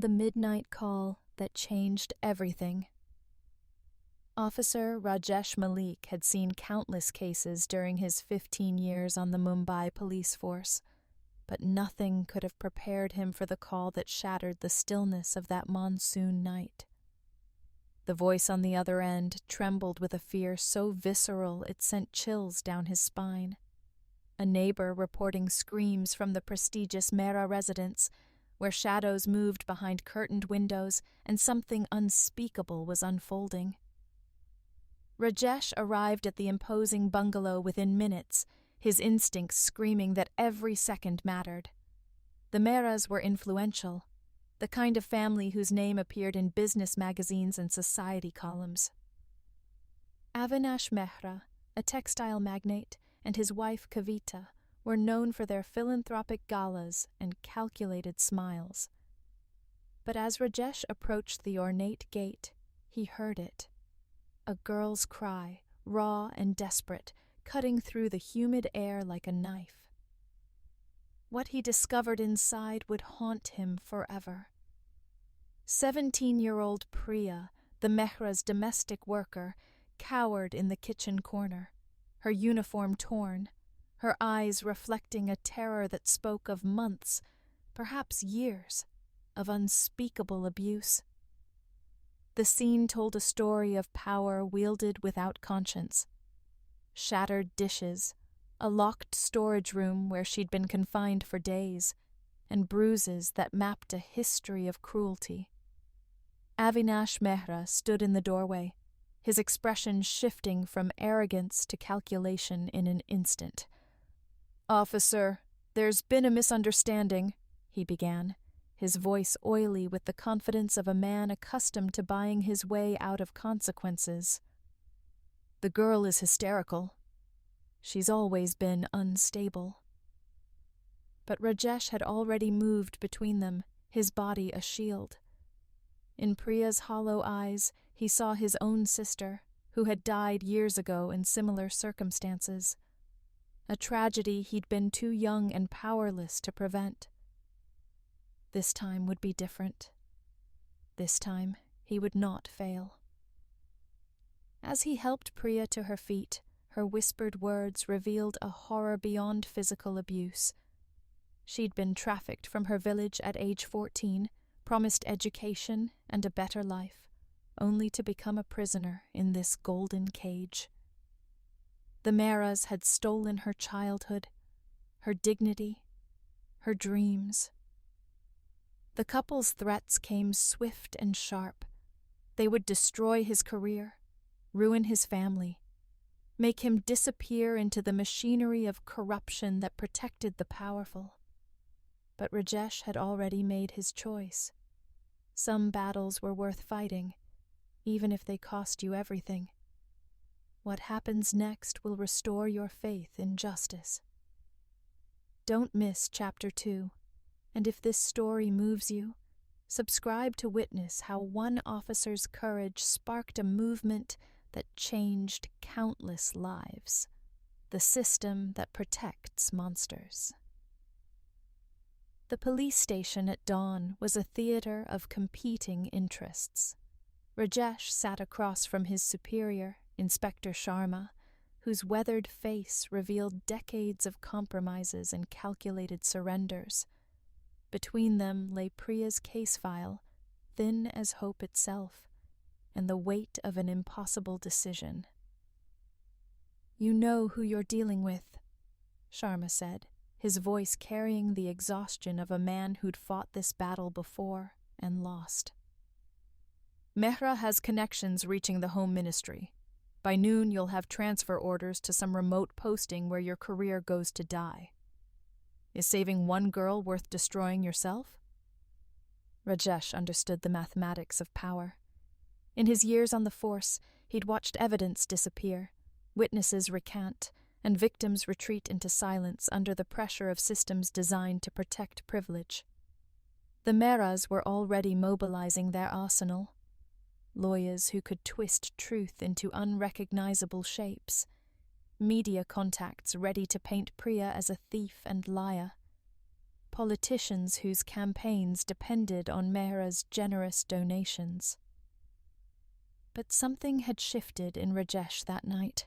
the midnight call that changed everything. Officer Rajesh Malik had seen countless cases during his 15 years on the Mumbai police force, but nothing could have prepared him for the call that shattered the stillness of that monsoon night. The voice on the other end trembled with a fear so visceral it sent chills down his spine. A neighbor reporting screams from the prestigious Mehra residence, where shadows moved behind curtained windows and something unspeakable was unfolding. Rajesh arrived at the imposing bungalow within minutes, his instincts screaming that every second mattered. The Mehras were influential, the kind of family whose name appeared in business magazines and society columns. Avinash Mehra, a textile magnate, and his wife Kavita were known for their philanthropic galas and calculated smiles. But as Rajesh approached the ornate gate, he heard it. A girl's cry, raw and desperate, cutting through the humid air like a knife. What he discovered inside would haunt him forever. 17-year-old Priya, the Mehra's domestic worker, cowered in the kitchen corner, her uniform torn, her eyes reflecting a terror that spoke of months, perhaps years, of unspeakable abuse. The scene told a story of power wielded without conscience. Shattered dishes, a locked storage room where she'd been confined for days, and bruises that mapped a history of cruelty. Avinash Mehra stood in the doorway, his expression shifting from arrogance to calculation in an instant. "Officer, there's been a misunderstanding," he began, his voice oily with the confidence of a man accustomed to buying his way out of consequences. "The girl is hysterical. She's always been unstable." But Rajesh had already moved between them, his body a shield. In Priya's hollow eyes, he saw his own sister, who had died years ago in similar circumstances. A tragedy he'd been too young and powerless to prevent. This time would be different. This time, he would not fail. As he helped Priya to her feet, her whispered words revealed a horror beyond physical abuse. She'd been trafficked from her village at age 14, promised education and a better life, only to become a prisoner in this golden cage. The Mehras had stolen her childhood, her dignity, her dreams. The couple's threats came swift and sharp. They would destroy his career, ruin his family, make him disappear into the machinery of corruption that protected the powerful. But Rajesh had already made his choice. Some battles were worth fighting, even if they cost you everything. What happens next will restore your faith in justice. Don't miss Chapter 2, and if this story moves you, subscribe to witness how one officer's courage sparked a movement that changed countless lives, the system that protects monsters. The police station at dawn was a theater of competing interests. Rajesh sat across from his superior, Inspector Sharma, whose weathered face revealed decades of compromises and calculated surrenders. Between them lay Priya's case file, thin as hope itself, and the weight of an impossible decision. "You know who you're dealing with," Sharma said, his voice carrying the exhaustion of a man who'd fought this battle before and lost. "Mehra has connections reaching the Home Ministry. By noon you'll have transfer orders to some remote posting where your career goes to die. Is saving one girl worth destroying yourself?" Rajesh understood the mathematics of power. In his years on the force, he'd watched evidence disappear, witnesses recant, and victims retreat into silence under the pressure of systems designed to protect privilege. The Mehras were already mobilizing their arsenal. Lawyers who could twist truth into unrecognizable shapes. Media contacts ready to paint Priya as a thief and liar. politicians whose campaigns depended on Mehra's generous donations. But something had shifted in Rajesh that night.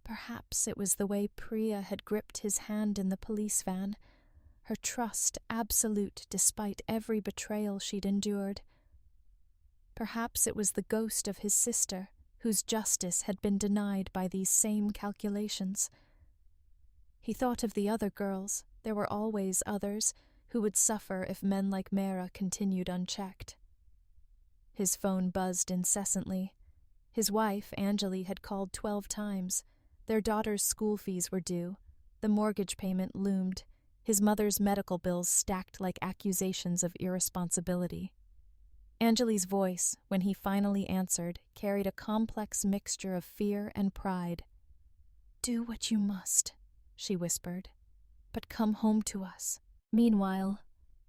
Perhaps it was the way Priya had gripped his hand in the police van, her trust absolute despite every betrayal she'd endured. Perhaps it was the ghost of his sister, whose justice had been denied by these same calculations. He thought of the other girls. There were always others who would suffer if men like Mehra continued unchecked. His phone buzzed incessantly. His wife, Anjali, had called 12 times. Their daughter's school fees were due. The mortgage payment loomed. His mother's medical bills stacked like accusations of irresponsibility. Anjali's voice, when he finally answered, carried a complex mixture of fear and pride. "Do what you must," she whispered, "but come home to us." Meanwhile,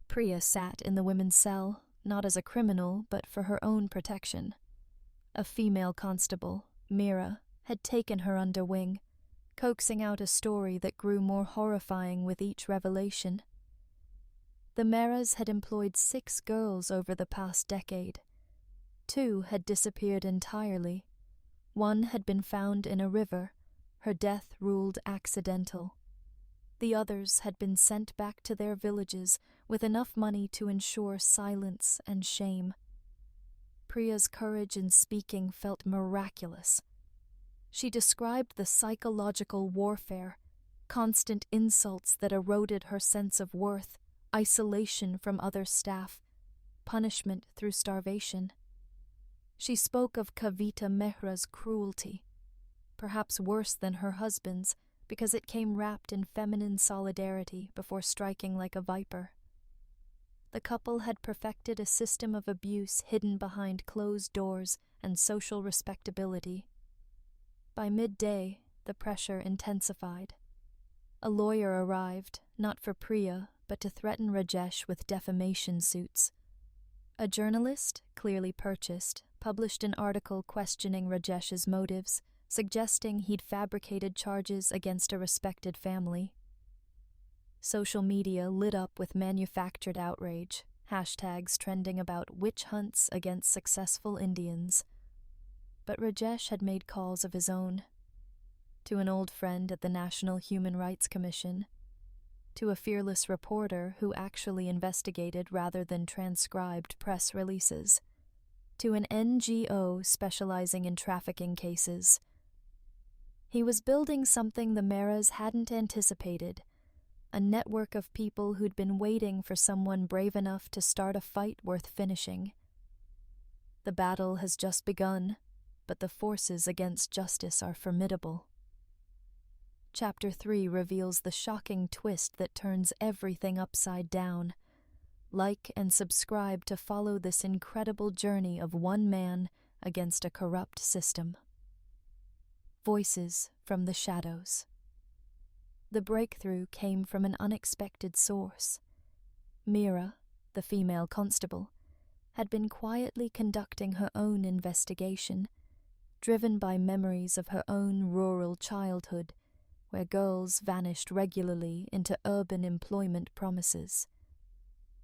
Priya sat in the women's cell, not as a criminal, but for her own protection. A female constable, Meera, had taken her under wing, coaxing out a story that grew more horrifying with each revelation. The Mehras had employed 6 girls over the past decade. 2 had disappeared entirely. 1 had been found in a river, her death ruled accidental. The others had been sent back to their villages with enough money to ensure silence and shame. Priya's courage in speaking felt miraculous. She described the psychological warfare, constant insults that eroded her sense of worth, isolation from other staff, punishment through starvation. She spoke of Kavita Mehra's cruelty, perhaps worse than her husband's, because it came wrapped in feminine solidarity before striking like a viper. The couple had perfected a system of abuse hidden behind closed doors and social respectability. By midday, the pressure intensified. A lawyer arrived, not for Priya, but to threaten Rajesh with defamation suits. A journalist, clearly purchased, published an article questioning Rajesh's motives, suggesting he'd fabricated charges against a respected family. Social media lit up with manufactured outrage, hashtags trending about witch hunts against successful Indians. But Rajesh had made calls of his own. To an old friend at the National Human Rights Commission, to a fearless reporter who actually investigated rather than transcribed press releases, to an NGO specializing in trafficking cases. He was building something the Mehras hadn't anticipated, a network of people who'd been waiting for someone brave enough to start a fight worth finishing. The battle has just begun, but the forces against justice are formidable. Chapter 3 reveals the shocking twist that turns everything upside down. Like and subscribe to follow this incredible journey of one man against a corrupt system. Voices from the Shadows. The breakthrough came from an unexpected source. Meera, the female constable, had been quietly conducting her own investigation, driven by memories of her own rural childhood, where girls vanished regularly into urban employment promises.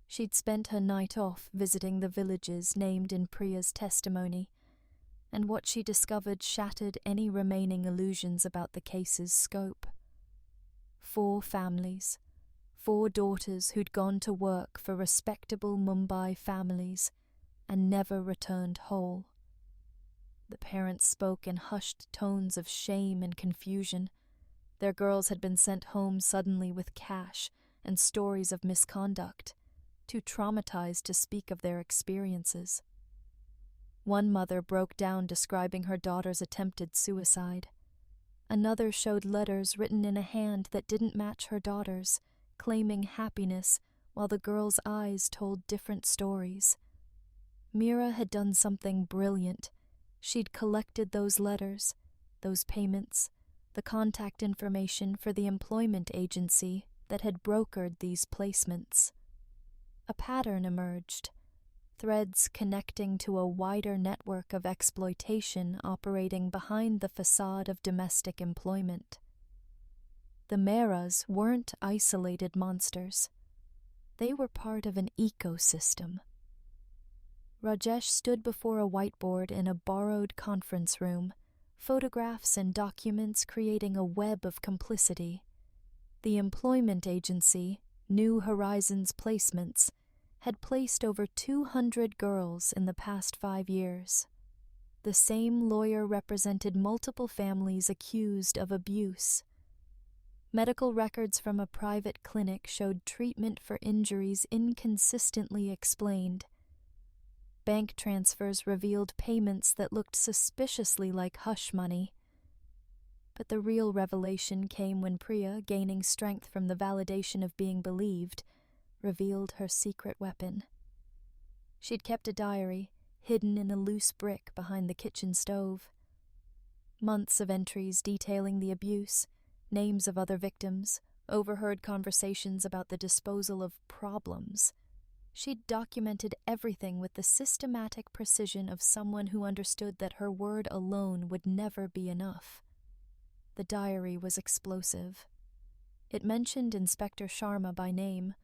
She'd spent her night off visiting the villages named in Priya's testimony, and what she discovered shattered any remaining illusions about the case's scope. 4 families, 4 daughters who'd gone to work for respectable Mumbai families and never returned whole. The parents spoke in hushed tones of shame and confusion. Their girls had been sent home suddenly with cash and stories of misconduct, too traumatized to speak of their experiences. One mother broke down describing her daughter's attempted suicide. Another showed letters written in a hand that didn't match her daughter's, claiming happiness while the girl's eyes told different stories. Meera had done something brilliant. She'd collected those letters, those payments, the contact information for the employment agency that had brokered these placements. A pattern emerged, threads connecting to a wider network of exploitation operating behind the facade of domestic employment. The Mehras weren't isolated monsters. They were part of an ecosystem. Rajesh stood before a whiteboard in a borrowed conference room, photographs and documents creating a web of complicity. The employment agency, New Horizons Placements, had placed over 200 girls in the past 5 years. The same lawyer represented multiple families accused of abuse. Medical records from a private clinic showed treatment for injuries inconsistently explained. Bank transfers revealed payments that looked suspiciously like hush money. But the real revelation came when Priya, gaining strength from the validation of being believed, revealed her secret weapon. She'd kept a diary, hidden in a loose brick behind the kitchen stove. Months of entries detailing the abuse, names of other victims, overheard conversations about the disposal of problems. She'd documented everything with the systematic precision of someone who understood that her word alone would never be enough. The diary was explosive. It mentioned Inspector Sharma by name,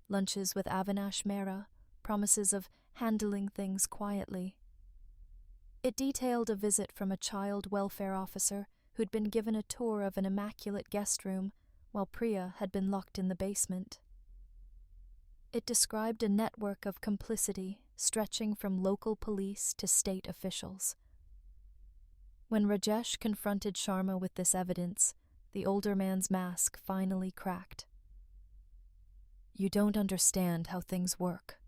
lunches with Avinash Mehra, promises of handling things quietly. It detailed a visit from a child welfare officer who'd been given a tour of an immaculate guest room while Priya had been locked in the basement. It described a network of complicity stretching from local police to state officials. When Rajesh confronted Sharma with this evidence, the older man's mask finally cracked. "You don't understand how things work,"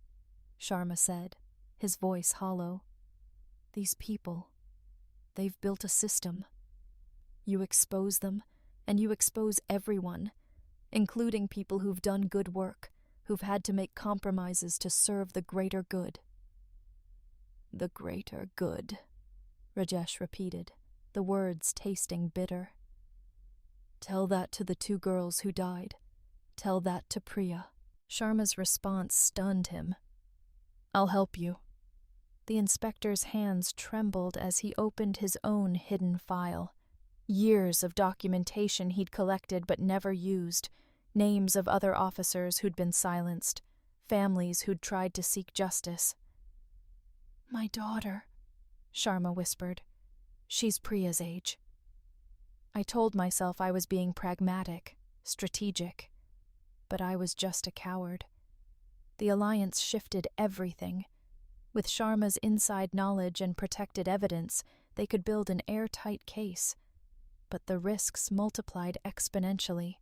Sharma said, his voice hollow. "These people, they've built a system. You expose them, and you expose everyone, including people who've done good work, who've had to make compromises to serve the greater good." "The greater good," Rajesh repeated, the words tasting bitter. "Tell that to the 2 girls who died. Tell that to Priya." Sharma's response stunned him. "I'll help you." The inspector's hands trembled as he opened his own hidden file. Years of documentation he'd collected but never used, names of other officers who'd been silenced, families who'd tried to seek justice. "My daughter," Sharma whispered. "She's Priya's age." I told myself I was being pragmatic, strategic, but I was just a coward. The alliance shifted everything. With Sharma's inside knowledge and protected evidence, they could build an airtight case. But the risks multiplied exponentially.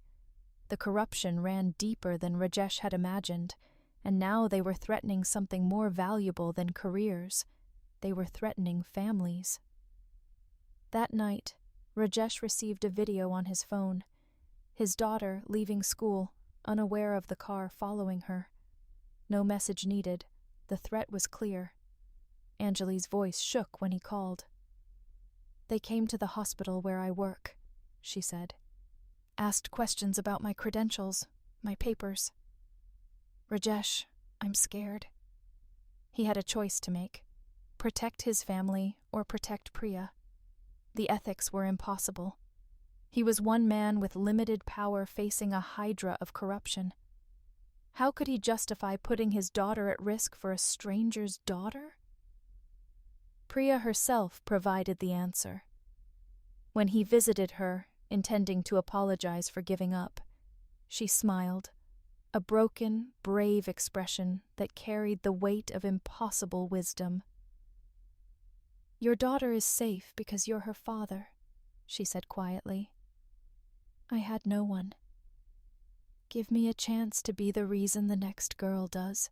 The corruption ran deeper than Rajesh had imagined, and now they were threatening something more valuable than careers. They were threatening families. That night, Rajesh received a video on his phone. His daughter leaving school, unaware of the car following her. No message needed. The threat was clear. Anjali's voice shook when he called. "They came to the hospital where I work," she said. "Asked questions about my credentials, my papers. Rajesh, I'm scared." He had a choice to make. Protect his family or protect Priya. The ethics were impossible. He was one man with limited power facing a hydra of corruption. How could he justify putting his daughter at risk for a stranger's daughter? Priya herself provided the answer. When he visited her, intending to apologize for giving up, she smiled, a broken, brave expression that carried the weight of impossible wisdom. "Your daughter is safe because you're her father," she said quietly. "I had no one. Give me a chance to be the reason the next girl does.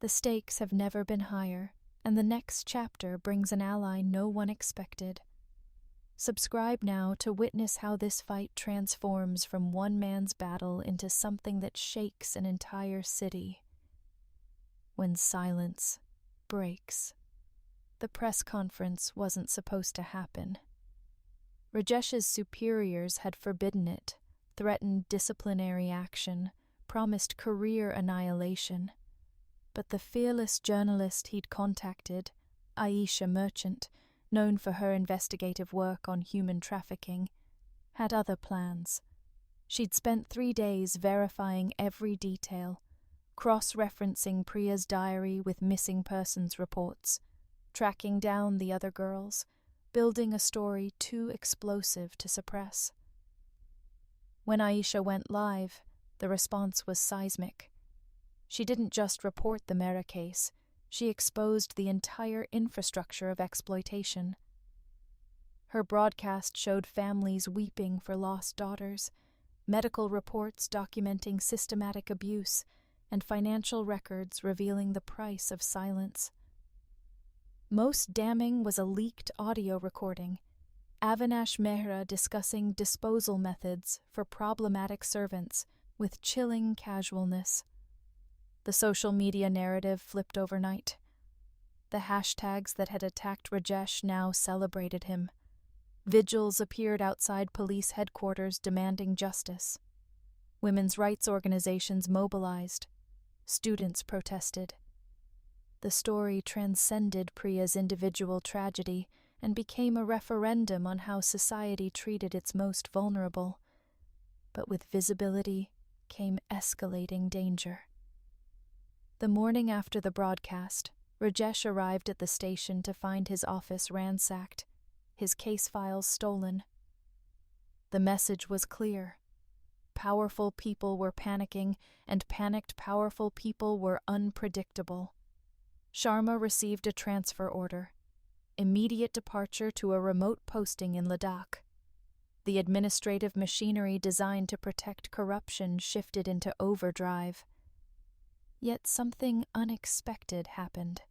The stakes have never been higher, and the next chapter brings an ally no one expected. Subscribe now to witness how this fight transforms from one man's battle into something that shakes an entire city. When silence breaks. The press conference wasn't supposed to happen. Rajesh's superiors had forbidden it, threatened disciplinary action, promised career annihilation. But the fearless journalist he'd contacted, Aisha Merchant, known for her investigative work on human trafficking, had other plans. She'd spent 3 days verifying every detail, cross-referencing Priya's diary with missing persons reports, tracking down the other girls, building a story too explosive to suppress. When Aisha went live, the response was seismic. She didn't just report the Mehra case, she exposed the entire infrastructure of exploitation. Her broadcast showed families weeping for lost daughters, medical reports documenting systematic abuse, and financial records revealing the price of silence. Most damning was a leaked audio recording, Avinash Mehra discussing disposal methods for problematic servants with chilling casualness. The social media narrative flipped overnight. The hashtags that had attacked Rajesh now celebrated him. Vigils appeared outside police headquarters demanding justice. Women's rights organizations mobilized. Students protested. The story transcended Priya's individual tragedy and became a referendum on how society treated its most vulnerable. But with visibility came escalating danger. The morning after the broadcast, Rajesh arrived at the station to find his office ransacked, his case files stolen. The message was clear. Powerful people were panicking, and panicked powerful people were unpredictable. Sharma received a transfer order, immediate departure to a remote posting in Ladakh. The administrative machinery designed to protect corruption shifted into overdrive. Yet something unexpected happened.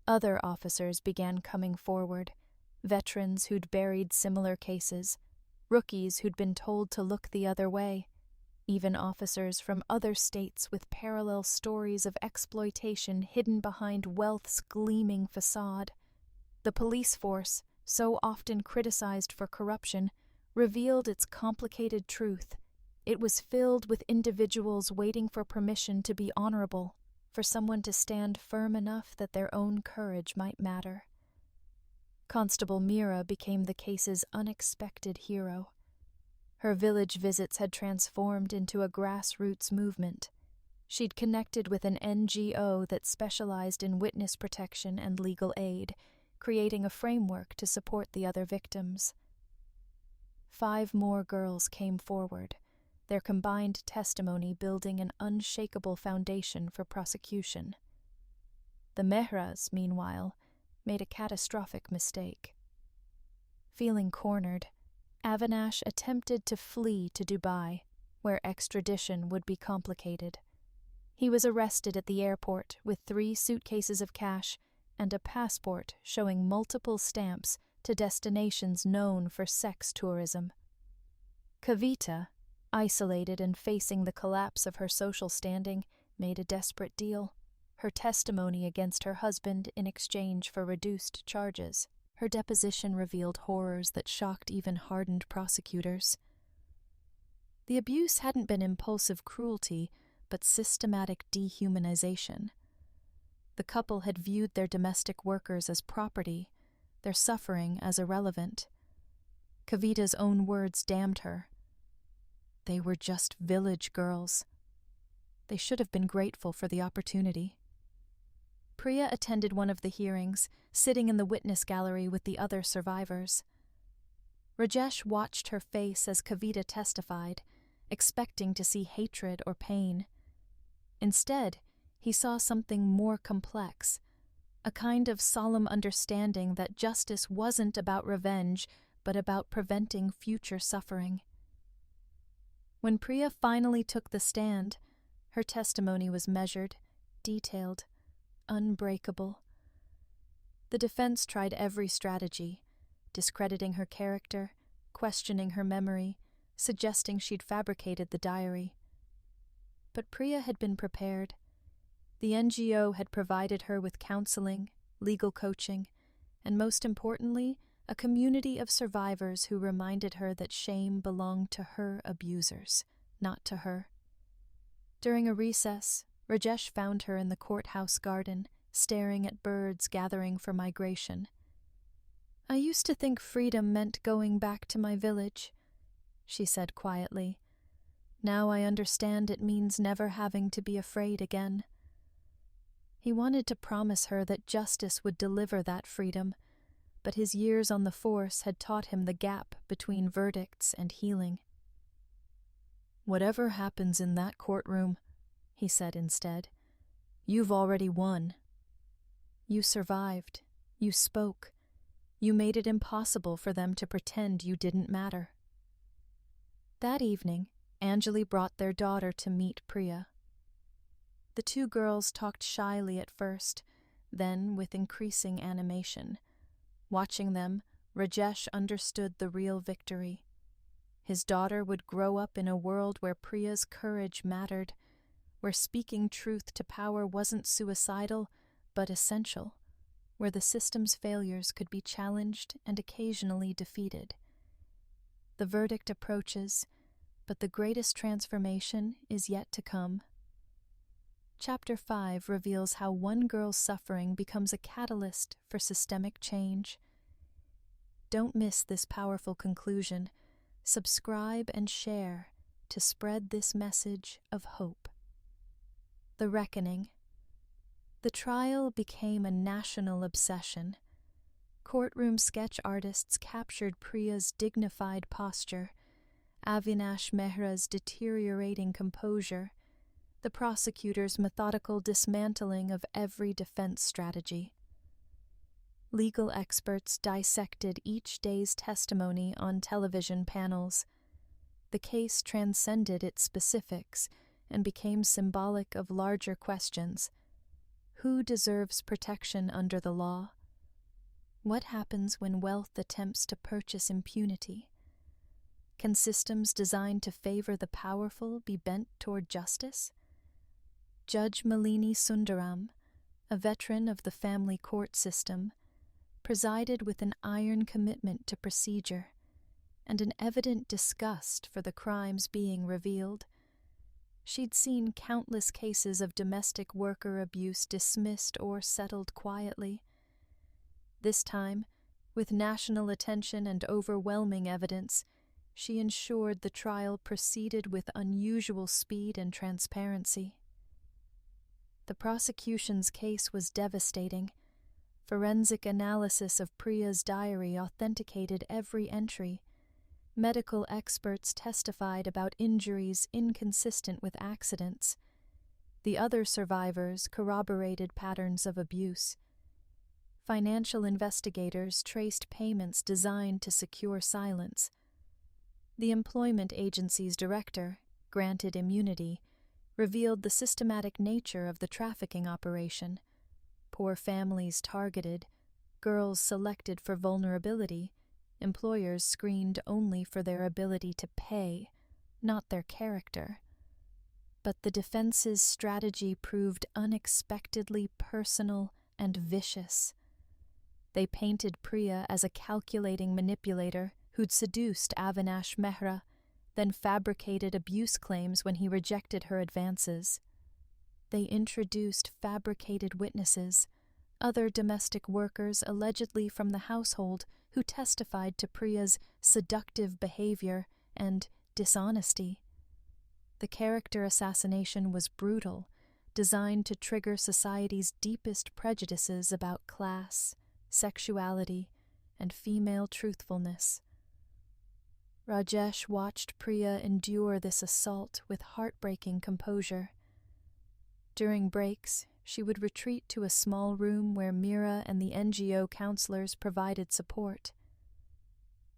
Other officers began coming forward, veterans who'd buried similar cases, rookies who'd been told to look the other way, even officers from other states with parallel stories of exploitation hidden behind wealth's gleaming facade. The police force, so often criticized for corruption, revealed its complicated truth. It was filled with individuals waiting for permission to be honorable, for someone to stand firm enough that their own courage might matter. Constable Meera became the case's unexpected hero. Her village visits had transformed into a grassroots movement. She'd connected with an NGO that specialized in witness protection and legal aid, creating a framework to support the other victims. 5 more girls came forward, their combined testimony building an unshakable foundation for prosecution. The Mehras, meanwhile, made a catastrophic mistake. Feeling cornered, Avinash attempted to flee to Dubai, where extradition would be complicated. He was arrested at the airport with 3 suitcases of cash and a passport showing multiple stamps to destinations known for sex tourism. Kavita, isolated and facing the collapse of her social standing, made a desperate deal. Her testimony against her husband in exchange for reduced charges. Her deposition revealed horrors that shocked even hardened prosecutors. The abuse hadn't been impulsive cruelty, but systematic dehumanization. The couple had viewed their domestic workers as property, their suffering as irrelevant. Kavita's own words damned her. They were just village girls. They should have been grateful for the opportunity. Priya attended one of the hearings, sitting in the witness gallery with the other survivors. Rajesh watched her face as Kavita testified, expecting to see hatred or pain. Instead, he saw something more complex, a kind of solemn understanding that justice wasn't about revenge, but about preventing future suffering. When Priya finally took the stand, her testimony was measured, detailed, unbreakable. The defense tried every strategy, discrediting her character, questioning her memory, suggesting she'd fabricated the diary. But Priya had been prepared. The NGO had provided her with counseling, legal coaching, and most importantly, a community of survivors who reminded her that shame belonged to her abusers, not to her. During a recess, Rajesh found her in the courthouse garden, staring at birds gathering for migration. "I used to think freedom meant going back to my village," she said quietly, Now I understand it means never having to be afraid again. He wanted to promise her that justice would deliver that freedom, but his years on the force had taught him the gap between verdicts and healing. "Whatever happens in that courtroom," he said instead, "you've already won. You survived. You spoke. You made it impossible for them to pretend you didn't matter." That evening, Anjali brought their daughter to meet Priya. The two girls talked shyly at first, then with increasing animation. Watching them, Rajesh understood the real victory. His daughter would grow up in a world where Priya's courage mattered, where speaking truth to power wasn't suicidal, but essential, where the system's failures could be challenged and occasionally defeated. The verdict approaches, but the greatest transformation is yet to come. Chapter 5 reveals how one girl's suffering becomes a catalyst for systemic change. Don't miss this powerful conclusion. Subscribe and share to spread this message of hope. The Reckoning. The trial became a national obsession. Courtroom sketch artists captured Priya's dignified posture, Avinash Mehra's deteriorating composure, the prosecutor's methodical dismantling of every defense strategy. Legal experts dissected each day's testimony on television panels. The case transcended its specifics and became symbolic of larger questions. Who deserves protection under the law? What happens when wealth attempts to purchase impunity? Can systems designed to favor the powerful be bent toward justice? Judge Malini Sundaram, a veteran of the family court system, presided with an iron commitment to procedure and an evident disgust for the crimes being revealed. She'd seen countless cases of domestic worker abuse dismissed or settled quietly. This time, with national attention and overwhelming evidence, she ensured the trial proceeded with unusual speed and transparency. The prosecution's case was devastating. Forensic analysis of Priya's diary authenticated every entry. Medical experts testified about injuries inconsistent with accidents. The other survivors corroborated patterns of abuse. Financial investigators traced payments designed to secure silence. The employment agency's director, granted immunity, revealed the systematic nature of the trafficking operation. Poor families targeted, girls selected for vulnerability, employers screened only for their ability to pay, not their character. But the defense's strategy proved unexpectedly personal and vicious. They painted Priya as a calculating manipulator who'd seduced Avinash Mehra, then fabricated abuse claims when he rejected her advances. They introduced fabricated witnesses, other domestic workers allegedly from the household who testified to Priya's seductive behavior and dishonesty. The character assassination was brutal, designed to trigger society's deepest prejudices about class, sexuality, and female truthfulness. Rajesh watched Priya endure this assault with heartbreaking composure. During breaks, she would retreat to a small room where Mira and the NGO counselors provided support.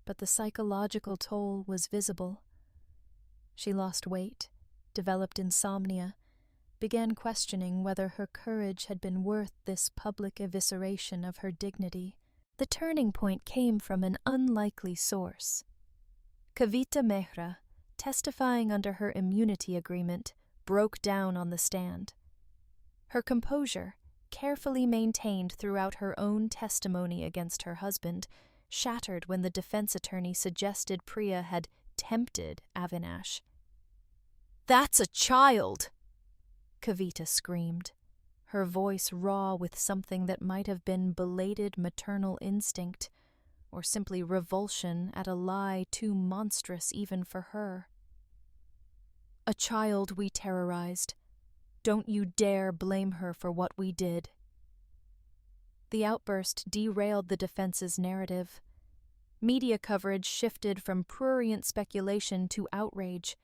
But the psychological toll was visible. She lost weight, developed insomnia, began questioning whether her courage had been worth this public evisceration of her dignity. The turning point came from an unlikely source. Kavita Mehra, testifying under her immunity agreement, broke down on the stand. Her composure, carefully maintained throughout her own testimony against her husband, shattered when the defense attorney suggested Priya had tempted Avinash. "That's a child!" Kavita screamed, her voice raw with something that might have been belated maternal instinct, or simply revulsion at a lie too monstrous even for her. A child we terrorized. Don't you dare blame her for what we did." The outburst derailed the defense's narrative. Media coverage shifted from prurient speculation to outrage.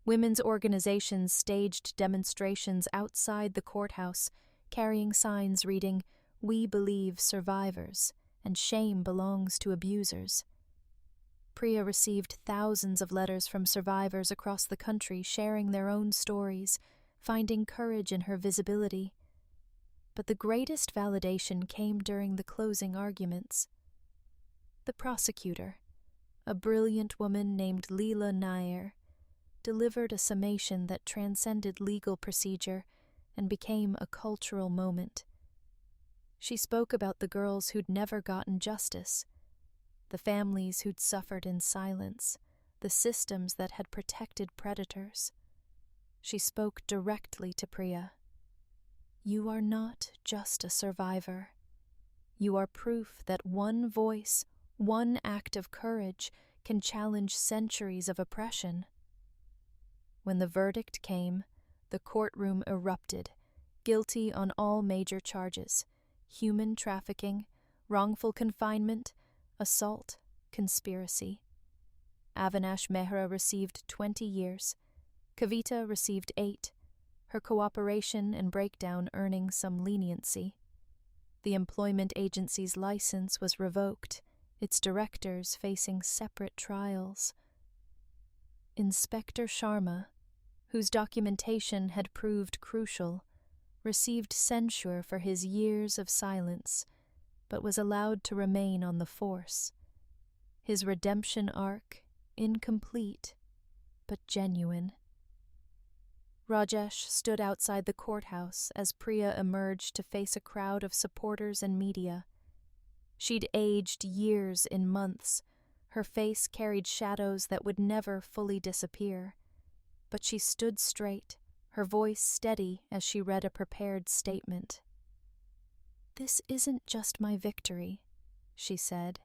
Women's organizations staged demonstrations outside the courthouse, carrying signs reading, "We believe survivors," and "Shame belongs to abusers." Priya received thousands of letters from survivors across the country sharing their own stories, finding courage in her visibility. But the greatest validation came during the closing arguments. The prosecutor, a brilliant woman named Leela Nair, delivered a summation that transcended legal procedure and became a cultural moment. She spoke about the girls who'd never gotten justice, the families who'd suffered in silence, the systems that had protected predators. She spoke directly to Priya. "You are not just a survivor. You are proof that one voice, one act of courage can challenge centuries of oppression." When the verdict came, the courtroom erupted, guilty on all major charges: human trafficking, wrongful confinement, assault, conspiracy. Avinash Mehra received 20 years. Kavita received 8, her cooperation and breakdown earning some leniency. The employment agency's license was revoked, its directors facing separate trials. Inspector Sharma, whose documentation had proved crucial, received censure for his years of silence, but was allowed to remain on the force. His redemption arc, incomplete, but genuine. Rajesh stood outside the courthouse as Priya emerged to face a crowd of supporters and media. She'd aged years in months. Her face carried shadows that would never fully disappear. But she stood straight, her voice steady as she read a prepared statement. "This isn't just my victory," she said.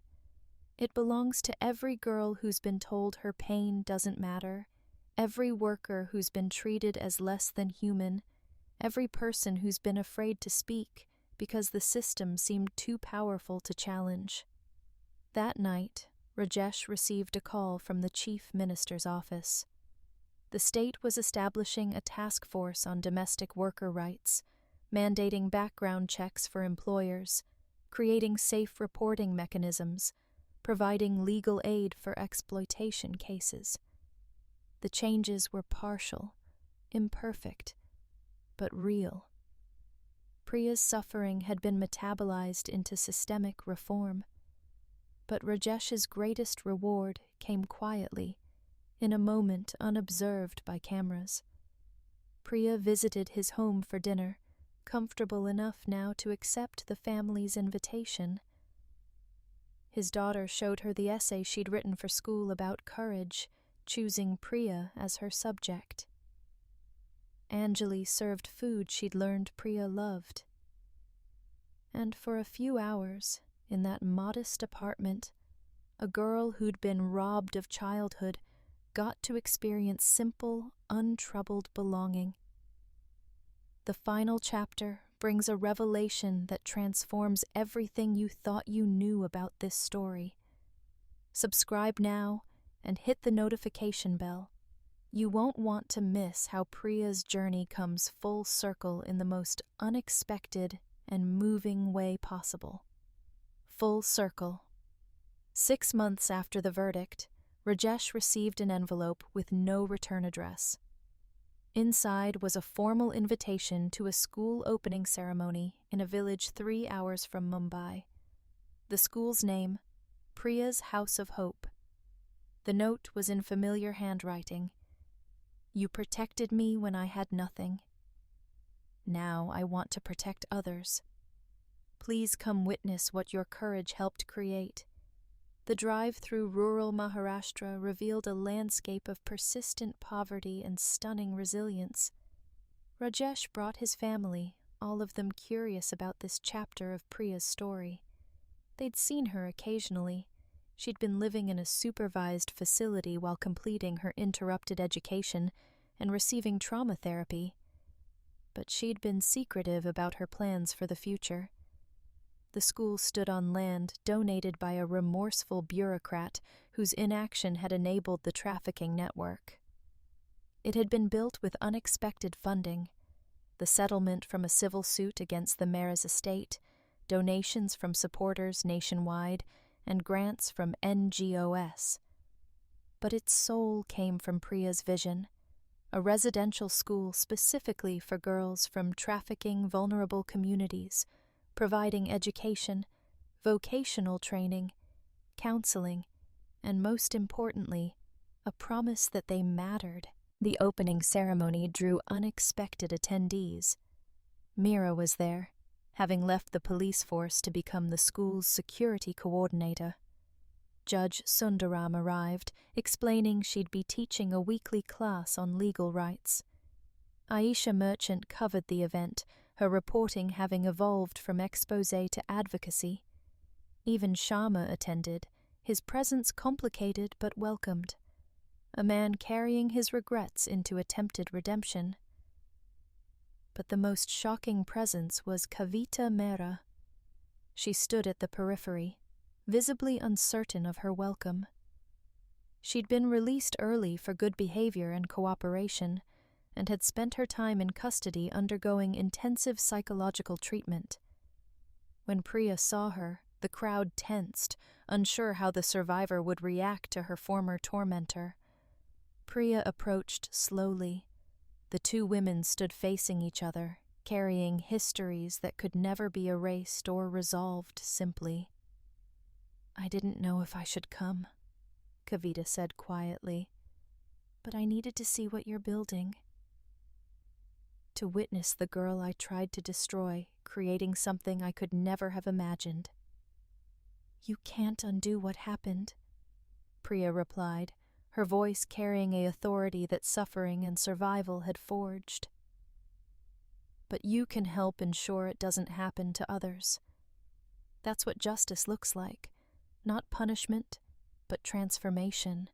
"It belongs to every girl who's been told her pain doesn't matter, every worker who's been treated as less than human, every person who's been afraid to speak because the system seemed too powerful to challenge." That night, Rajesh received a call from the chief minister's office. The state was establishing a task force on domestic worker rights, mandating background checks for employers, creating safe reporting mechanisms, providing legal aid for exploitation cases. The changes were partial, imperfect, but real. Priya's suffering had been metabolized into systemic reform. But Rajesh's greatest reward came quietly, in a moment unobserved by cameras. Priya visited his home for dinner, comfortable enough now to accept the family's invitation. His daughter showed her the essay she'd written for school about courage, choosing Priya as her subject. Anjali served food she'd learned Priya loved. And for a few hours, in that modest apartment, a girl who'd been robbed of childhood got to experience simple, untroubled belonging. The final chapter brings a revelation that transforms everything you thought you knew about this story. Subscribe now and hit the notification bell. You won't want to miss how Priya's journey comes full circle in the most unexpected and moving way possible. Full circle. 6 months after the verdict, Rajesh received an envelope with no return address. Inside was a formal invitation to a school opening ceremony in a village 3 hours from Mumbai. The school's name, Priya's House of Hope. The note was in familiar handwriting. "You protected me when I had nothing. Now I want to protect others. Please come witness what your courage helped create." The drive through rural Maharashtra revealed a landscape of persistent poverty and stunning resilience. Rajesh brought his family, all of them curious about this chapter of Priya's story. They'd seen her occasionally. She'd been living in a supervised facility while completing her interrupted education, and receiving trauma therapy. But she'd been secretive about her plans for the future. The school stood on land donated by a remorseful bureaucrat whose inaction had enabled the trafficking network. It had been built with unexpected funding, the settlement from a civil suit against the mayor's estate, donations from supporters nationwide, and grants from NGOs. But its soul came from Priya's vision, a residential school specifically for girls from trafficking vulnerable communities, providing education, vocational training, counseling, and most importantly, a promise that they mattered. The opening ceremony drew unexpected attendees. Mira was there, having left the police force to become the school's security coordinator. Judge Sundaram arrived, explaining she'd be teaching a weekly class on legal rights. Aisha Merchant covered the event, her reporting having evolved from expose to advocacy. Even Sharma attended, his presence complicated but welcomed. A man carrying his regrets into attempted redemption. But the most shocking presence was Kavita Mehra. She stood at the periphery, visibly uncertain of her welcome. She'd been released early for good behavior and cooperation, and had spent her time in custody undergoing intensive psychological treatment. When Priya saw her, the crowd tensed, unsure how the survivor would react to her former tormentor. Priya approached slowly. The two women stood facing each other, carrying histories that could never be erased or resolved simply. "I didn't know if I should come," Kavita said quietly, "but I needed to see what you're building. To witness the girl I tried to destroy, creating something I could never have imagined." "You can't undo what happened," Priya replied, her voice carrying an authority that suffering and survival had forged. "But you can help ensure it doesn't happen to others. That's what justice looks like, not punishment, but transformation."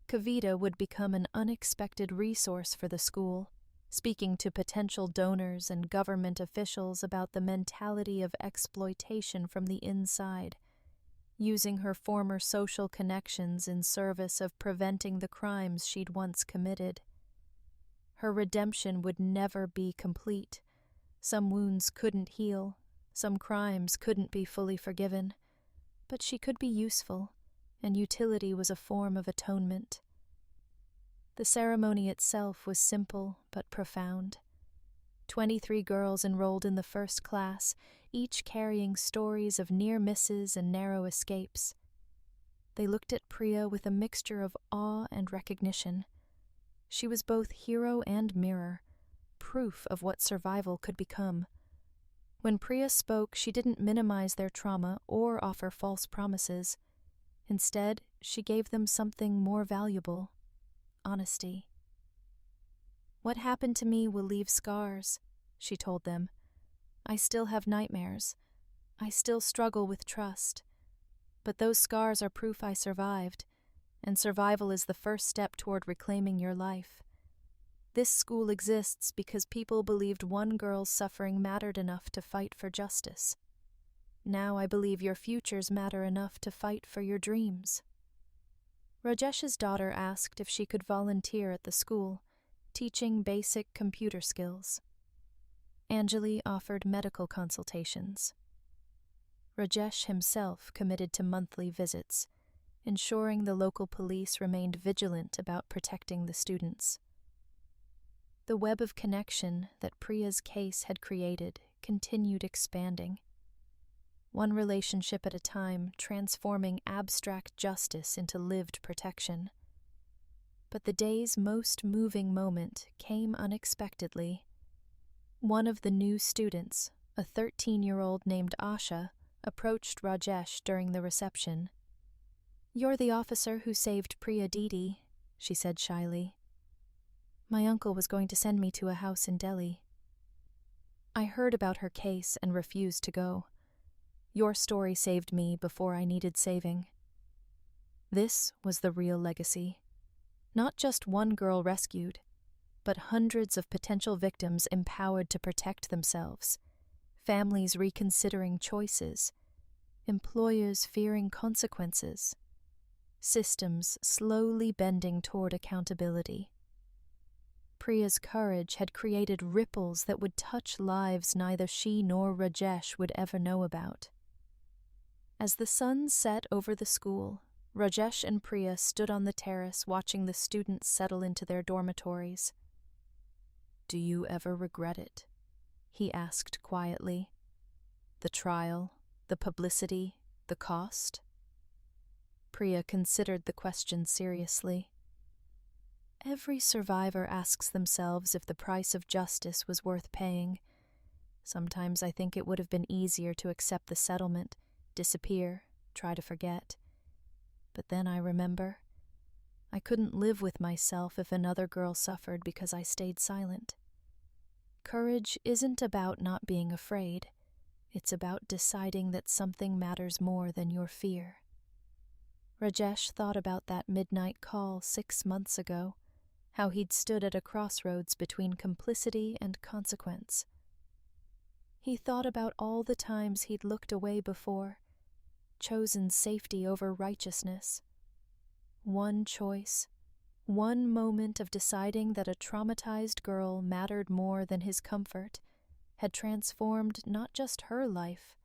Kavita would become an unexpected resource for the school, speaking to potential donors and government officials about the mentality of exploitation from the inside, using her former social connections in service of preventing the crimes she'd once committed. Her redemption would never be complete. Some wounds couldn't heal, some crimes couldn't be fully forgiven, but she could be useful, and utility was a form of atonement. The ceremony itself was simple but profound. 23 girls enrolled in the first class, each carrying stories of near misses and narrow escapes. They looked at Priya with a mixture of awe and recognition. She was both hero and mirror, proof of what survival could become. When Priya spoke, she didn't minimize their trauma or offer false promises. Instead, she gave them something more valuable: honesty. "What happened to me will leave scars," she told them. "I still have nightmares. I still struggle with trust. But those scars are proof I survived, and survival is the first step toward reclaiming your life. This school exists because people believed one girl's suffering mattered enough to fight for justice. Now I believe your futures matter enough to fight for your dreams." Rajesh's daughter asked if she could volunteer at the school, teaching basic computer skills. Anjali offered medical consultations. Rajesh himself committed to monthly visits, ensuring the local police remained vigilant about protecting the students. The web of connection that Priya's case had created continued expanding, one relationship at a time, transforming abstract justice into lived protection. But the day's most moving moment came unexpectedly. One of the new students, a 13-year-old named Asha, approached Rajesh during the reception. "You're the officer who saved Priya Didi," she said shyly. "My uncle was going to send me to a house in Delhi. I heard about her case and refused to go. Your story saved me before I needed saving." This was the real legacy. Not just one girl rescued, but hundreds of potential victims empowered to protect themselves, families reconsidering choices, employers fearing consequences, systems slowly bending toward accountability. Priya's courage had created ripples that would touch lives neither she nor Rajesh would ever know about. As the sun set over the school, Rajesh and Priya stood on the terrace watching the students settle into their dormitories. "Do you ever regret it?" he asked quietly. "The trial, the publicity, the cost?" Priya considered the question seriously. Every survivor asks themselves if the price of justice was worth paying. Sometimes I think it would have been easier to accept the settlement, disappear, try to forget. But then I remember, I couldn't live with myself if another girl suffered because I stayed silent. Courage isn't about not being afraid. It's about deciding that something matters more than your fear. Rajesh thought about that midnight call 6 months ago, how he'd stood at a crossroads between complicity and consequence. He thought about all the times he'd looked away before, chosen safety over righteousness. One choice, one moment of deciding that a traumatized girl mattered more than his comfort, had transformed not just her life,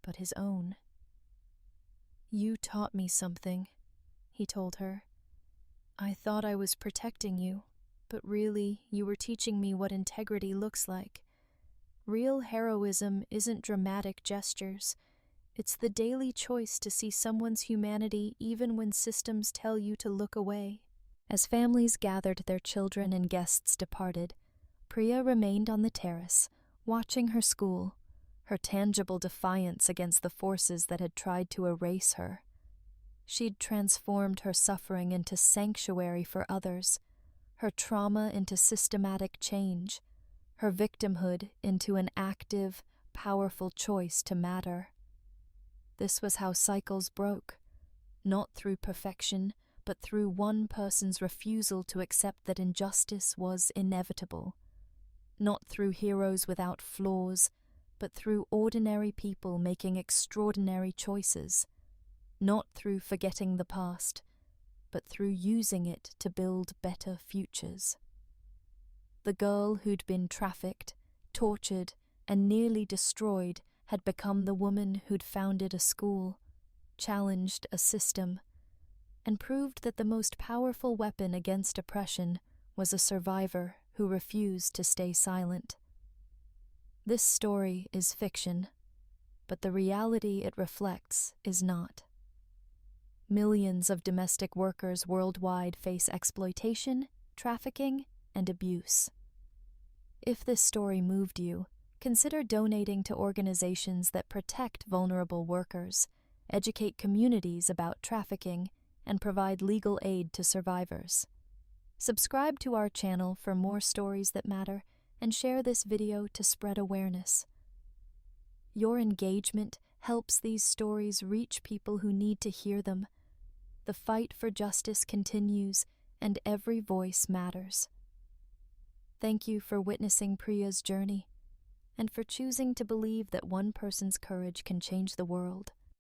but his own. "You taught me something," he told her. "I thought I was protecting you, but really you were teaching me what integrity looks like. Real heroism isn't dramatic gestures. It's the daily choice to see someone's humanity even when systems tell you to look away." As families gathered, their children and guests departed, Priya remained on the terrace, watching her school, her tangible defiance against the forces that had tried to erase her. She'd transformed her suffering into sanctuary for others, her trauma into systematic change, her victimhood into an active, powerful choice to matter. This was how cycles broke, not through perfection, but through one person's refusal to accept that injustice was inevitable. Not through heroes without flaws, but through ordinary people making extraordinary choices. Not through forgetting the past, but through using it to build better futures. The girl who'd been trafficked, tortured, and nearly destroyed had become the woman who'd founded a school, challenged a system, and proved that the most powerful weapon against oppression was a survivor who refused to stay silent. This story is fiction, but the reality it reflects is not. Millions of domestic workers worldwide face exploitation, trafficking, and abuse. If this story moved you, consider donating to organizations that protect vulnerable workers, educate communities about trafficking, and provide legal aid to survivors. Subscribe to our channel for more stories that matter, and share this video to spread awareness. Your engagement helps these stories reach people who need to hear them. The fight for justice continues, and every voice matters. Thank you for witnessing Priya's journey, and for choosing to believe that one person's courage can change the world.